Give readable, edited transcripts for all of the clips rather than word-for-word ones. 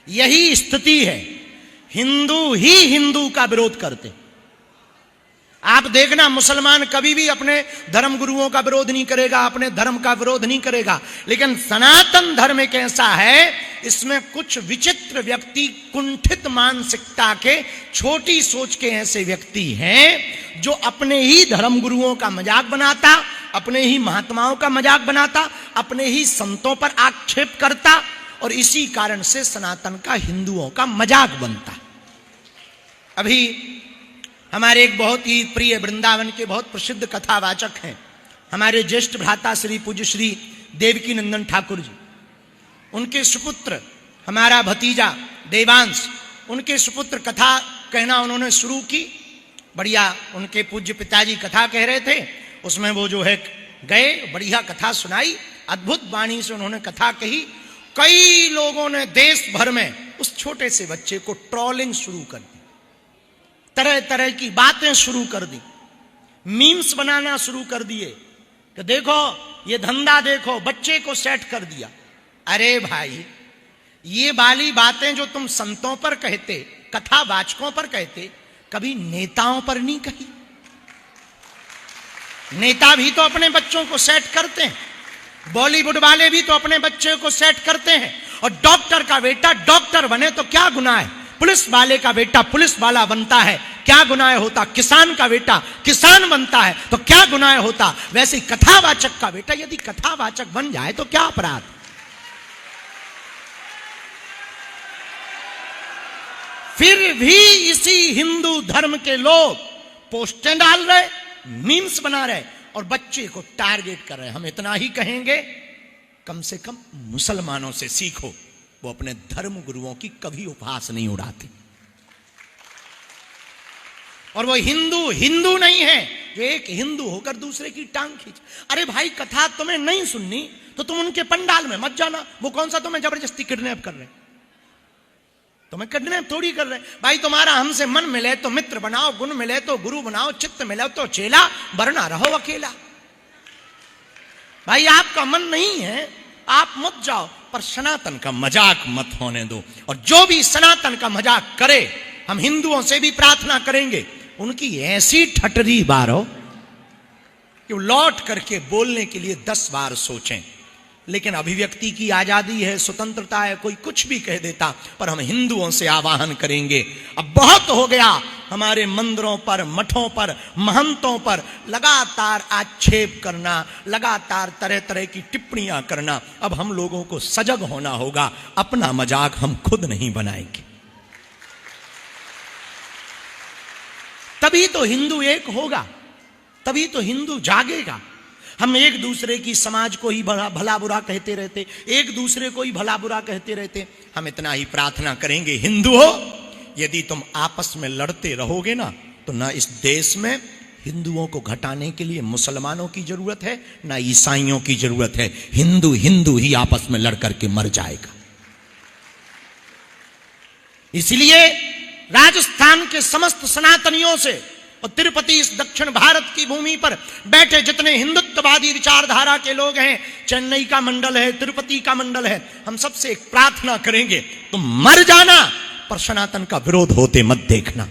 यही स्थिति है। हिंदू ही हिंदू का विरोध करते। आप देखना, मुसलमान कभी भी अपने धर्म गुरुओं का विरोध नहीं करेगा, अपने धर्म का विरोध नहीं करेगा, लेकिन सनातन धर्म एक ऐसा है, इसमें कुछ विचित्र व्यक्ति, कुंठित मानसिकता के, छोटी सोच के ऐसे व्यक्ति हैं जो अपने ही धर्म गुरुओं का मजाक बनाता, अपने ही महात्माओं का मजाक बनाता, अपने ही संतों पर आक्षेप करता, और इसी कारण से सनातन का, हिंदुओं का मजाक बनता। अभी हमारे एक बहुत ही प्रिय वृंदावन के बहुत प्रसिद्ध कथावाचक हैं, हमारे ज्येष्ठ भ्राता श्री पूज्य श्री देवकी नंदन ठाकुर जी। उनके सुपुत्र, हमारा भतीजा देवांश, उनके सुपुत्र कथा कहना उन्होंने शुरू की। बढ़िया, उनके पूज्य पिताजी कथा कह रहे थे, उसमें वो जो है गए, बढ़िया कथा सुनाई, अद्भुत वाणी से उन्होंने कथा कही। कई लोगों ने देश भर में उस छोटे से बच्चे को ट्रोलिंग शुरू कर दी, तरह तरह की बातें शुरू कर दी, मीम्स बनाना शुरू कर दिए कि देखो ये धंधा, देखो बच्चे को सेट कर दिया। अरे भाई, ये वाली बातें जो तुम संतों पर कहते, कथावाचकों पर कहते, कभी नेताओं पर नहीं कही। नेता भी तो अपने बच्चों को सेट करते हैं, बॉलीवुड वाले भी तो अपने बच्चे को सेट करते हैं, और डॉक्टर का बेटा डॉक्टर बने तो क्या गुनाह है, पुलिस वाले का बेटा पुलिस वाला बनता है, क्या गुनाह होता, किसान का बेटा किसान बनता है तो क्या गुनाह होता। वैसे ही कथावाचक का बेटा यदि कथावाचक बन जाए तो क्या अपराध। फिर भी इसी हिंदू धर्म के लोग पोस्टें डाल रहे, मीम्स बना रहे और बच्चे को टारगेट कर रहे। हम इतना ही कहेंगे, कम से कम मुसलमानों से सीखो, वो अपने धर्म गुरुओं की कभी उपहास नहीं उड़ाते। और वो हिंदू हिंदू नहीं है जो एक हिंदू होकर दूसरे की टांग खींच। अरे भाई, कथा तुम्हें नहीं सुननी तो तुम उनके पंडाल में मत जाना। वो कौन सा तुम्हें जबरदस्ती किडनैप कर रहे हैं? तुम्हें किडनैप थोड़ी कर रहे हैं भाई। तुम्हारा हमसे मन मिले तो मित्र बनाओ, गुण मिले तो गुरु बनाओ, चित्त मिले तो चेला, वरना रहो अकेला। भाई, आपका मन नहीं है, आप मत जाओ, पर सनातन का मजाक मत होने दो। और जो भी सनातन का मजाक करे, हम हिंदुओं से भी प्रार्थना करेंगे उनकी ऐसी ठटरी बारो कि वो लौट करके बोलने के लिए 10 बार सोचें। लेकिन अभिव्यक्ति की आजादी है, स्वतंत्रता है, कोई कुछ भी कह देता, पर हम हिंदुओं से आह्वान करेंगे, अब बहुत हो गया हमारे मंदिरों पर, मठों पर, महंतों पर लगातार आक्षेप करना, लगातार तरह तरह की टिप्पणियां करना। अब हम लोगों को सजग होना होगा, अपना मजाक हम खुद नहीं बनाएंगे। तभी तो हिंदू एक होगा, तभी तो हिंदू जागेगा। हम एक दूसरे की समाज को ही भला बुरा कहते रहते, एक दूसरे को ही भला बुरा कहते रहते। हम इतना ही प्रार्थना करेंगे, हिंदू हो, यदि तुम आपस में लड़ते रहोगे ना, तो ना इस देश में हिंदुओं को घटाने के लिए मुसलमानों की जरूरत है, ना ईसाइयों की जरूरत है। हिंदू हिंदू ही आपस में लड़ करके मर जाएगा। इसलिए राजस्थान के समस्त सनातनियों से और तिरुपति, इस दक्षिण भारत की भूमि पर बैठे जितने हिंदुत्ववादी विचारधारा के लोग हैं, चेन्नई का मंडल है, तिरुपति का मंडल है, हम सबसे एक प्रार्थना करेंगे, तुम मर जाना पर सनातन का विरोध होते मत देखना।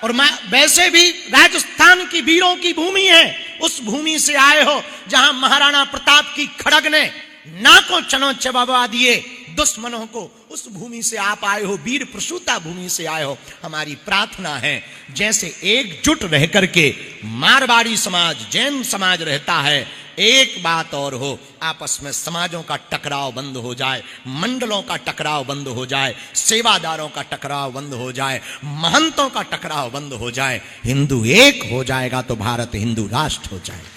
और मैं वैसे भी राजस्थान की वीरों की भूमि है, उस भूमि से आए हो जहां महाराणा प्रताप की खड़ग ने नाकों चनों चबा दिए दुश्मनों को, उस भूमि से आप आए हो, वीर प्रसूता भूमि से आए हो। हमारी प्रार्थना है, जैसे एकजुट रह करके मारवाड़ी समाज, जैन समाज रहता है, एक बात और हो, आपस में समाजों का टकराव बंद हो जाए, मंडलों का टकराव बंद हो जाए, सेवादारों का टकराव बंद हो जाए, महंतों का टकराव बंद हो जाए। हिंदू एक हो जाएगा तो भारत हिंदू राष्ट्र हो जाएगा।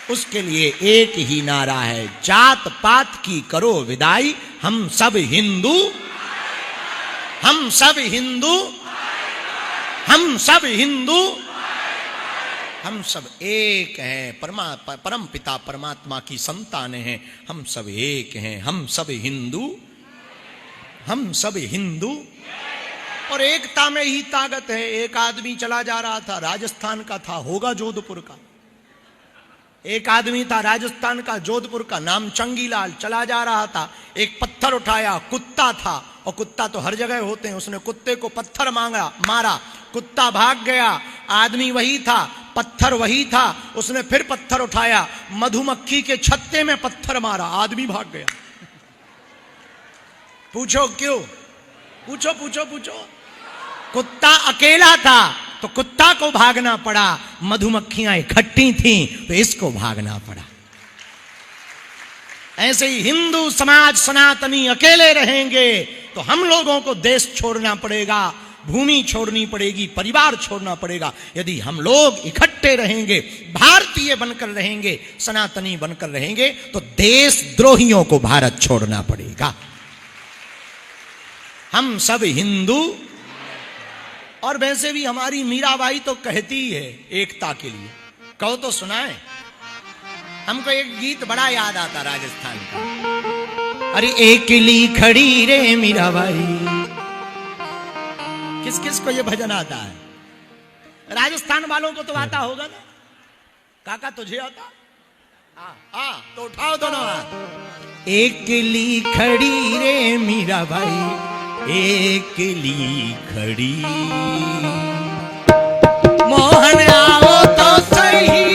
उसके लिए एक ही नारा है, जात पात की करो विदाई, हम सब हिंदू, हम सब हिंदू, हम सब हिंदू, हम सब एक हैं, परम पिता परमात्मा की संतान हैं, हम सब एक हैं, हम सब हिंदू, हम सब हिंदू। और एकता में ही ताकत है। एक आदमी चला जा रहा था, राजस्थान का था, होगा जोधपुर का, एक आदमी था राजस्थान का, जोधपुर का, नाम चंगीलाल। चला जा रहा था, एक पत्थर उठाया, कुत्ता था, और कुत्ता तो हर जगह होते हैं। उसने कुत्ते को पत्थर मारा, कुत्ता भाग गया। आदमी वही था, पत्थर वही था। उसने फिर पत्थर उठाया, मधुमक्खी के छत्ते में पत्थर मारा, आदमी भाग गया। पूछो क्यों? पूछो पूछो पूछो। कुत्ता अकेला था तो कुत्ता को भागना पड़ा, मधुमक्खियां इकट्ठी थीं तो इसको भागना पड़ा। ऐसे ही हिंदू समाज सनातनी अकेले रहेंगे तो हम लोगों को देश छोड़ना पड़ेगा, भूमि छोड़नी पड़ेगी, परिवार छोड़ना पड़ेगा। यदि हम लोग इकट्ठे रहेंगे, भारतीय बनकर रहेंगे, सनातनी बनकर रहेंगे, तो देशद्रोहियों को भारत छोड़ना पड़ेगा। हम सब हिंदू। और वैसे भी हमारी मीराबाई तो कहती है एकता के लिए, कहो तो सुनाए। हमको एक गीत बड़ा याद आता राजस्थान का, अरे एकली खड़ी रे मीराबाई। किस किस को ये भजन आता है? राजस्थान वालों को तो आता होगा ना। काका तुझे आता? हाँ, तो उठाओ दोनों हाथ। एकली खड़ी रे मीराबाई, एकली खड़ी, मोहन आओ तो सही।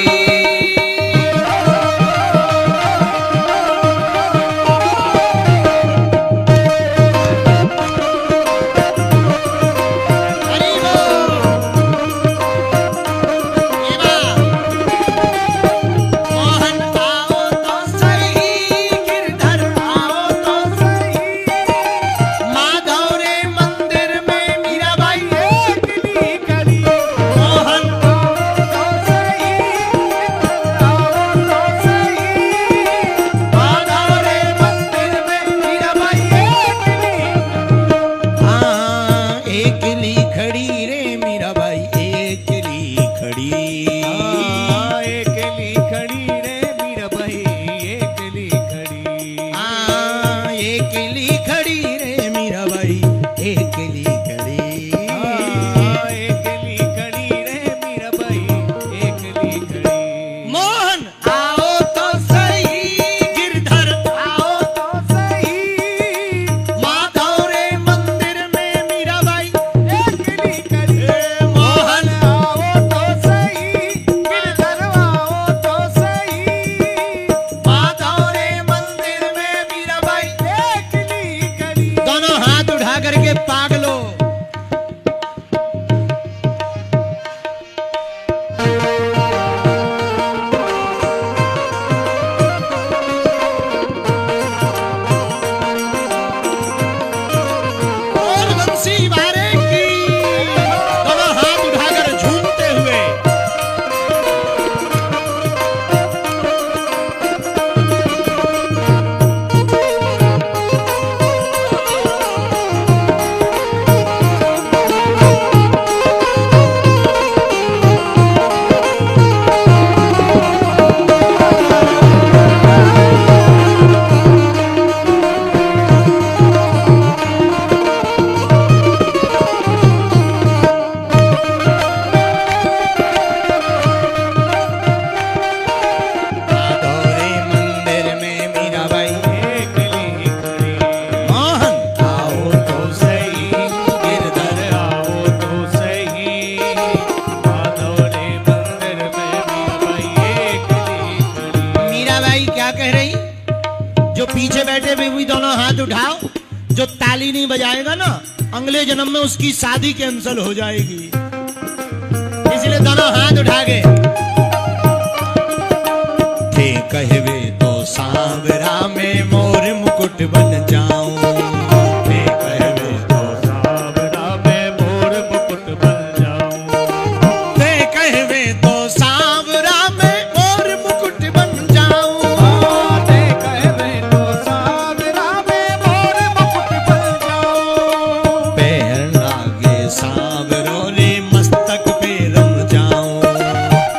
जो ताली नहीं बजाएगा ना, अगले जन्म में उसकी शादी कैंसिल हो जाएगी। इसलिए दोनों हाथ उठा के थे कहवे तो सांवरा में मोर मुकुट बन जाऊं। थे कहवे तो सांवरा में मोर मुकुट बन जाऊं। थे कहवे तो सांवरा में मोर मुकुट बन जाऊं। थे कहवे तो सांवरा में मोर मुकुट बन जाऊं। पैर लागे सांवरो रे मस्तक पे रम जाऊं।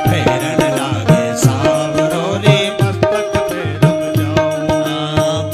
पैरन लागे सांवरो रे मस्तक पे रम जाऊं।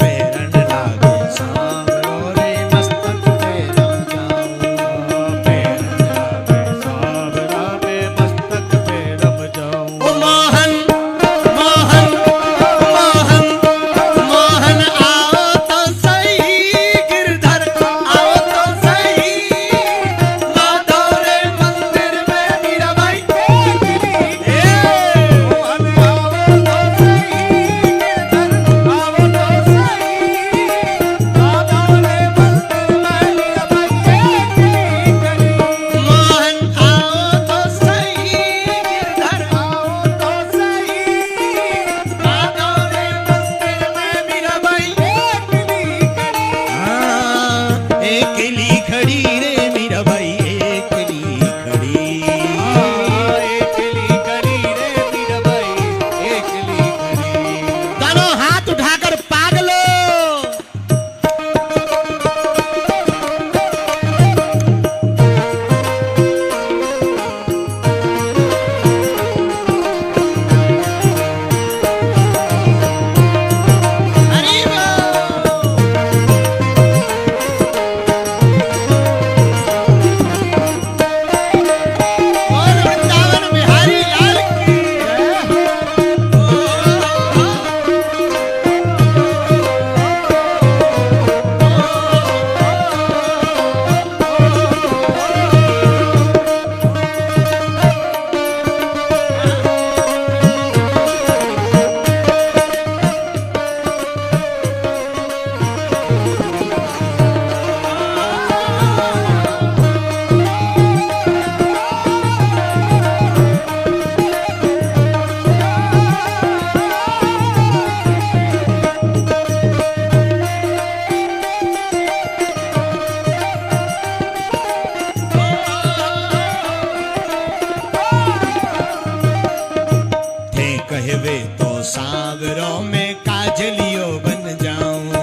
सावरों में काजलियो बन जाऊं।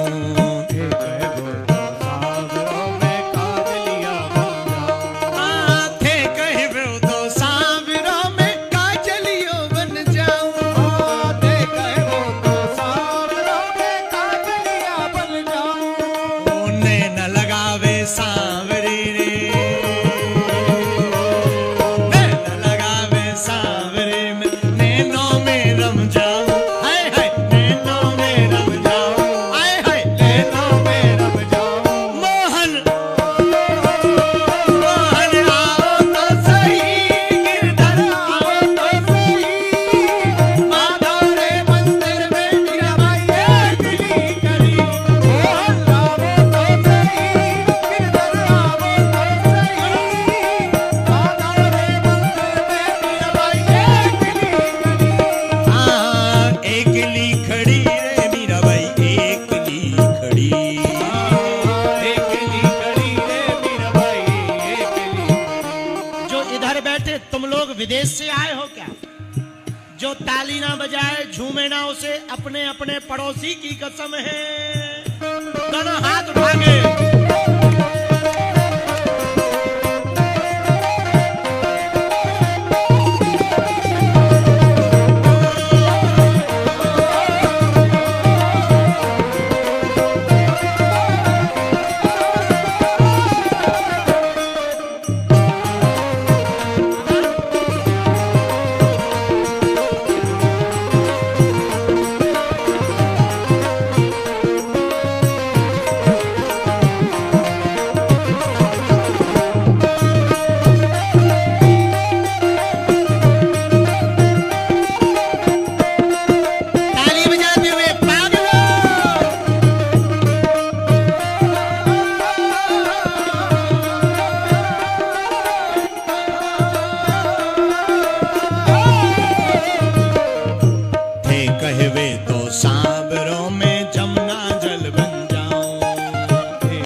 विदेश से आए हो क्या? जो ताली ना बजाए, झूमे ना, उसे अपने अपने पड़ोसी की कसम है। दोनों हाथ उठागे। कहवे तो सा